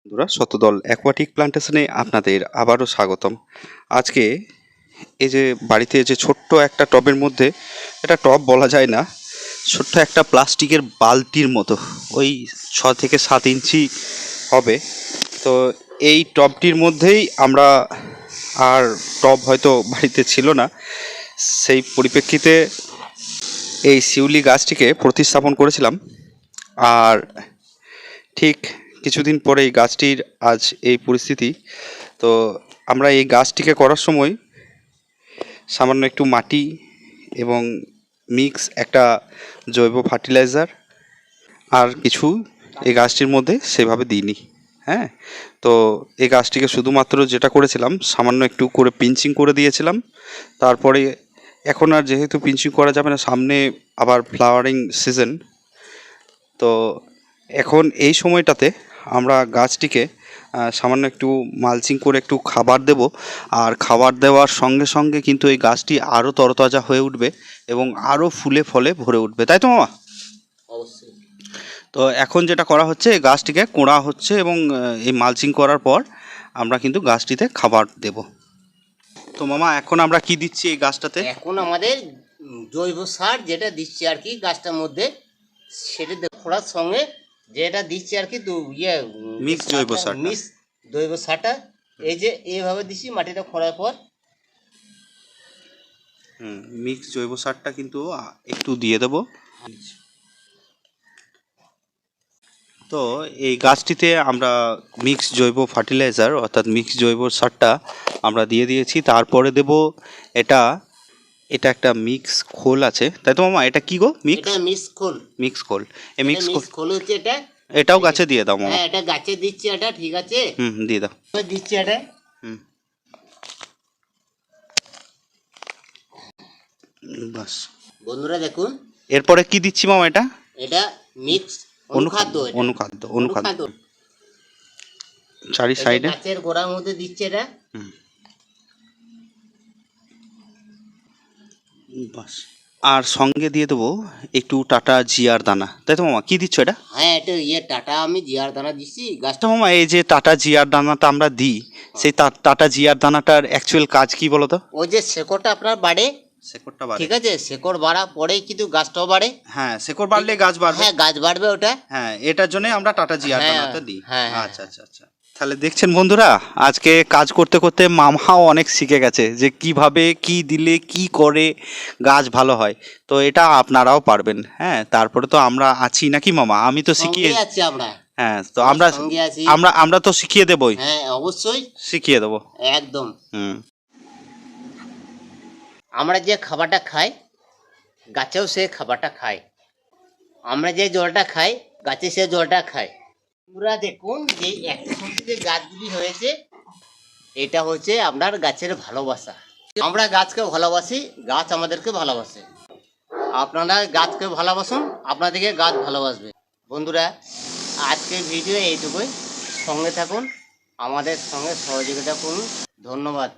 বন্ধুরা, শতদল অ্যাকোয়াটিক প্লান্টেশনে আপনাদের আবারও স্বাগতম। আজকে এই যে বাড়িতে যে ছোট্ট একটা টবের মধ্যে, এটা টব বলা যায় না, ছোট্ট একটা প্লাস্টিকের বালতির মতো, ওই 6 থেকে 7 ইঞ্চি হবে। তো এই টবটির মধ্যেই আমরা, আর টব হয়তো বাড়িতে ছিল না, সেই পরিপ্রেক্ষিতে এই শিউলি গাছটিকে প্রতিস্থাপন করেছিলাম। আর ঠিক কিছুদিন পরে এই গাছটির আজ এই পরিস্থিতি। তো আমরা এই গাছটিকে করার সময় সামান্য একটু মাটি এবং মিক্স একটা জৈব ফার্টিলাইজার আর কিছু এই গাছটির মধ্যে সেভাবে দিইনি। হ্যাঁ, তো এই গাছটিকে শুধুমাত্র যেটা করেছিলাম, সামান্য একটু করে পিঞ্চিং করে দিয়েছিলাম। তারপরে এখন আর যেহেতু পিঞ্চিং করা যাবে না, সামনে আবার ফ্লাওয়ারিং সিজন, তো এখন এই সময়টাতে আমরা গাছটিকে সামান্য একটু মালচিং করে একটু খাবার দেব। আর খাবার দেওয়ার সঙ্গে সঙ্গে কিন্তু এই গাছটি আরও তরতাজা হয়ে উঠবে এবং আরও ফুলে ফলে ভরে উঠবে, তাই তো মামা? অবশ্যই। তো এখন যেটা করা হচ্ছে, এই গাছটিকে কোড়া হচ্ছে এবং এই মালচিং করার পর আমরা কিন্তু গাছটিতে খাবার দেব। তো মামা, এখন আমরা কি দিচ্ছি এই গাছটাতে? এখন আমাদের জৈব সার যেটা দিচ্ছি আর কি গাছটার মধ্যে, সেটা খোঁড়ার সঙ্গে যেটা দিচ্ছি আর কি মিক্স জৈব সার, মিক্স জৈব সারটা এই যে এইভাবে দিচ্ছি মাটিটা খোঁড়ার পর। মিক্স জৈব সারটা কিন্তু একটু দিয়ে দেবো। তো এই গাছটিতে আমরা মিক্স জৈব ফার্টিলাইজার অর্থাৎ মিক্স জৈব সারটা আমরা দিয়ে দিয়েছি। তারপরে দেব এটা এটা একটা মিক্স খোল আছে, তাই তো মামা? এটা কি গো? মিক্স খোল। মিক্স খোল, এই মিক্স খোল হচ্ছে এটা। এটাও গাছে দিয়ে দাও মামা। হ্যাঁ, এটা গাছে দিচ্ছি, এটা ঠিক আছে। দিয়ে দাও। দিচ্ছি এটা। বাস বন্ধুরা দেখুন, এরপরে কি দিচ্ছি মামা? এটা মিক্স অনুখাদ্য। অনুখাদ্য চারি সাইডে গাছের গোড়ার মধ্যে দিচ্ছে এটা। বাস আর সঙ্গে দিয়ে দেবো একটু টাটা জিয়ার দানা, তাই তো মামা? কি দিচ্ছ এটা? হ্যাঁ, এটা টাটা আমি জিয়ার দানা দিচ্ছি গাছটা। মামা, এই যে টাটা জিয়ার দানাটা আমরা দিই, সেই টাটা জিয়ার দানাটার অ্যাকচুয়াল কাজ কি বলো তো? ওই যে শেকড়টা আপনার বাড়ে, শেকড়টা বাড়ে, ঠিক আছে। শেকড় বাড়া পরেই কিন্তু গাছটাও বাড়ে। হ্যাঁ, শেকড় বাড়লে গাছ বাড়বে। হ্যাঁ, গাছ বাড়বে ওটা। হ্যাঁ, এটার জন্য আমরা টাটা জিয়ার হ্যাঁ, দানাটা দিই। হ্যাঁ, হ্যাঁ। আচ্ছা আচ্ছা আচ্ছা। তাহলে দেখছেন বন্ধুরা, আজকে কাজ করতে করতে মামাও অনেক শিখে গেছে যে কিভাবে কি দিলে কি করে গাছ ভালো হয়। তো এটা আপনারাও পারবেন। হ্যাঁ, তারপরে তো আমরা আছি নাকি মামা? আমি তো শিখিয়ে আছি আমরা। হ্যাঁ, তো আমরা আমরা তো শিখিয়ে দেবই। হ্যাঁ, অবশ্যই শিখিয়ে দেবো একদম। আমরা যে খাবারটা খাই, গাছেও সে খাবারটা খায়। আমরা যে জলটা খাই, গাছে সে জলটা খায়। পুরা দেখুন যে একসঙ্গে যে গাছগুলি হয়েছে, এটা হচ্ছে আপনার গাছের ভালোবাসা। আমরা গাছকে ভালোবাসি, গাছ আমাদেরকে ভালোবাসে। আপনারা গাছকে ভালোবাসুন, আপনাদেরকে গাছ ভালোবাসবে। বন্ধুরা, আজকের ভিডিও এইটুকুই। সঙ্গে থাকুন, আমাদের সঙ্গে সহযোগিতা করুন। ধন্যবাদ।